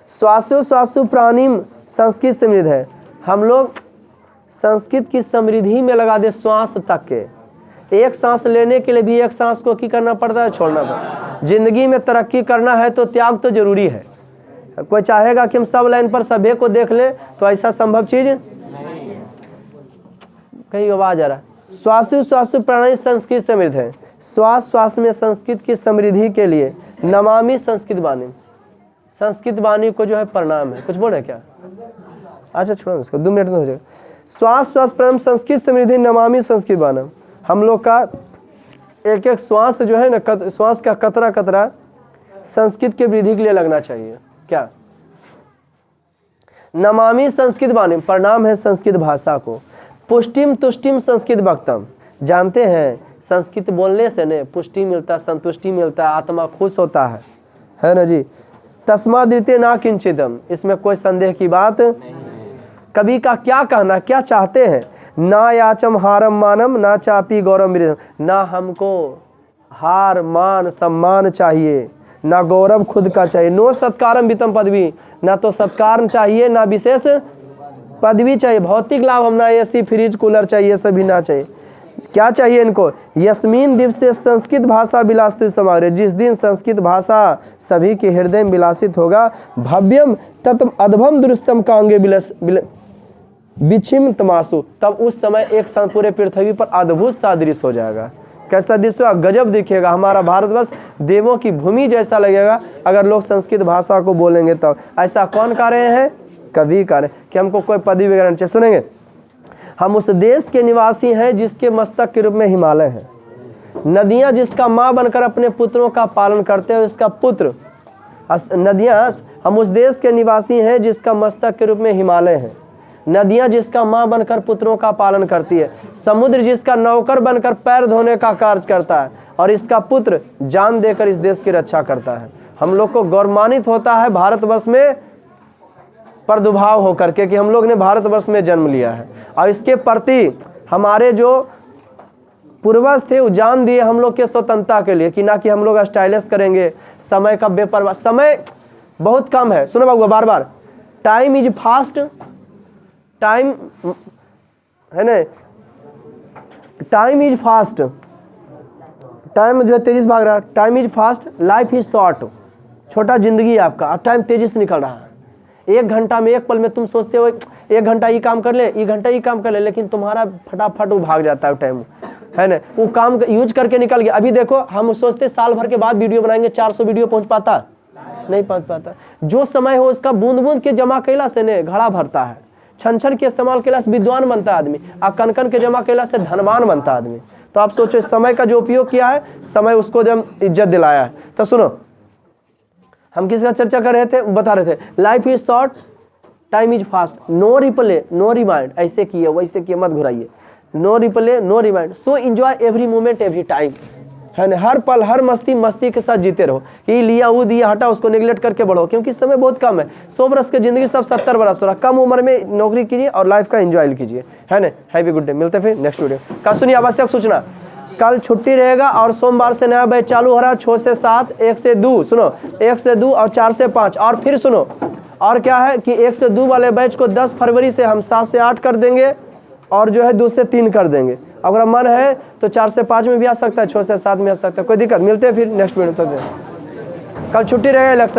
Speaker 1: श्वासो श्वासु प्राणिम संस्कृत समृद्ध है, हम लोग संस्कृत की समृद्धि में लगा दे श्वास तक के। एक सांस लेने के लिए भी एक सांस को की करना पड़ता है, छोड़ना पड़ता है। जिंदगी में तरक्की करना है तो त्याग तो जरूरी है। कोई चाहेगा कि हम सब लाइन पर सभी को देख ले तो ऐसा संभव चीज कहीं आवाज आ रहा है। श्वासु श्वासु प्राणी संस्कृत समृद्ध है, श्वास श्वास में संस्कृत की समृद्धि के लिए नमामि संस्कृत वाणी, संस्कृत वाणी को जो है प्रणाम है। कुछ बोल रहे क्या, अच्छा छोड़ो उसको, 2 मिनट में हो जाएगा। श्वास श्वास प्राण संस्कृत समृद्धि नमामि संस्कृत वाणम, हम लोग का एक एक श्वास जो है ना, श्वास का कतरा कतरा संस्कृत के वृद्धि के लिए लगना चाहिए। क्या नमामि संस्कृत वाणी, प्रणाम है संस्कृत भाषा को। पुष्टिम तुष्टिम संस्कृत वक्तम, जानते हैं संस्कृत बोलने से ने पुष्टि मिलता, संतुष्टि मिलता है, आत्मा खुश होता है। है ना जी। तस्माद्रिते ना किंचिदम, इसमें कोई संदेह की बात कवि का क्या कहना, क्या चाहते हैं, ना याचम हारम मानम ना चापी गौरव विरम, ना हमको हार मान सम्मान चाहिए, ना गौरव खुद का चाहिए, नो सत्कारम वितम पदवी, ना तो सत्कार चाहिए ना विशेष पदवी चाहिए, भौतिक लाभ हम ना एसी फ्रिज कूलर चाहिए, सभी ना चाहिए। क्या चाहिए इनको, यस्मीन दिवस से संस्कृत भाषा विलासित समाग्र, जिस दिन संस्कृत भाषा सभी के हृदय में विलासित होगा, भव्यम तत्म अद्भम दुरुस्तम कांगे विचिम तमासु, तब उस समय एक पूरे पृथ्वी पर अद्भुत सा दृश्य हो जाएगा। कैसा दृश्य होगा, गजब दिखेगा। हमारा भारतवर्ष देवों की भूमि जैसा लगेगा अगर लोग संस्कृत भाषा को बोलेंगे तब। ऐसा कौन कर रहे हैं, कवि कर रहे हैं कि हमको कोई पदवी वगैरह नहीं चाहिए। सुनेंगे, हम उस देश के निवासी हैं जिसके मस्तक के रूप में हिमालय है, नदियां जिसका माँ बनकर अपने पुत्रों का पालन करते हैं, इसका पुत्र नदियां, हम उस देश के निवासी हैं जिसका मस्तक के रूप में हिमालय है, नदियां जिसका माँ बनकर पुत्रों का पालन करती है, समुद्र जिसका नौकर बनकर पैर धोने का कार्य करता है, और इसका पुत्र जान देकर इस देश की रक्षा करता है। हम लोग को गौरवान्वित होता है भारतवर्ष में प्रादुर्भाव होकर के कि हम लोग ने भारतवर्ष में जन्म लिया है, और इसके प्रति हमारे जो पूर्वज थे वो जान दिए हम लोग के स्वतंत्रता के लिए, कि ना कि हम लोग स्टाइलिश करेंगे, समय का बेपरवाह, समय बहुत कम है। सुनो बाबू बार बार, टाइम इज फास्ट, टाइम है ना, टाइम इज फास्ट, टाइम जो है तेजी से भाग रहा है, time is fast, life is short, छोटा जिंदगी है आपका, और टाइम तेजी से निकल रहा है। एक घंटा में, एक पल में तुम सोचते हो एक घंटा ये काम कर ले, एक घंटा ये काम कर ले, लेकिन तुम्हारा फटाफट वो भाग जाता है टाइम, है ना, वो काम यूज करके निकल गया। अभी देखो हम सोचते साल भर के बाद वीडियो बनाएंगे, 400 वीडियो पहुंच पाता नहीं, पहुंच पाता। जो समय हो उसका बूंद बूंद के जमा कैला से ने घड़ा भरता है, छन छन के इस्तेमाल कैला से विद्वान बनता है आदमी, और कन कन के जमा कैला से धनवान बनता है आदमी। तो आप सोचो समय का जो उपयोग किया है, समय उसको जब इज्जत दिलाया है। तो सुनो, हम किसका चर्चा कर रहे थे, बता रहे थे, life is short, time is fast, no replay no remind, ऐसे किए वैसे किए मत घुराइए, no replay no remind, so enjoy every moment every time, है ना, हर पल हर मस्ती के साथ जीते रहो। ये लिया वो दिया हटा उसको नेग्लेक्ट करके बढ़ो, क्योंकि समय बहुत कम है। 100 वर्ष की जिंदगी सब 70 वर्ष हो रहा, कम उम्र में नौकरी कीजिए और लाइफ का एंजॉय कीजिए, है ना। हैवी गुड डे, मिलते फिर नेक्स्ट वीडियो का। सुनिए आवश्यक सूचना, कल छुट्टी रहेगा और सोमवार से नया बैच चालू हो रहा है, 6 से 7, 1 से 2, सुनो 1 से 2 और 4 से 5। और फिर सुनो, और क्या है कि 1 से 2 वाले बैच को 10 फरवरी से हम 7 से 8 कर देंगे, और जो है 2 से 3 कर देंगे। अगर मन है तो 4 से 5 में भी आ सकता है, 6 से 7 में आ सकता है, कोई दिक्कत। मिलते हैं फिर नेक्स्ट वीडियो तक। कल छुट्टी रहेगा, इलेक्शन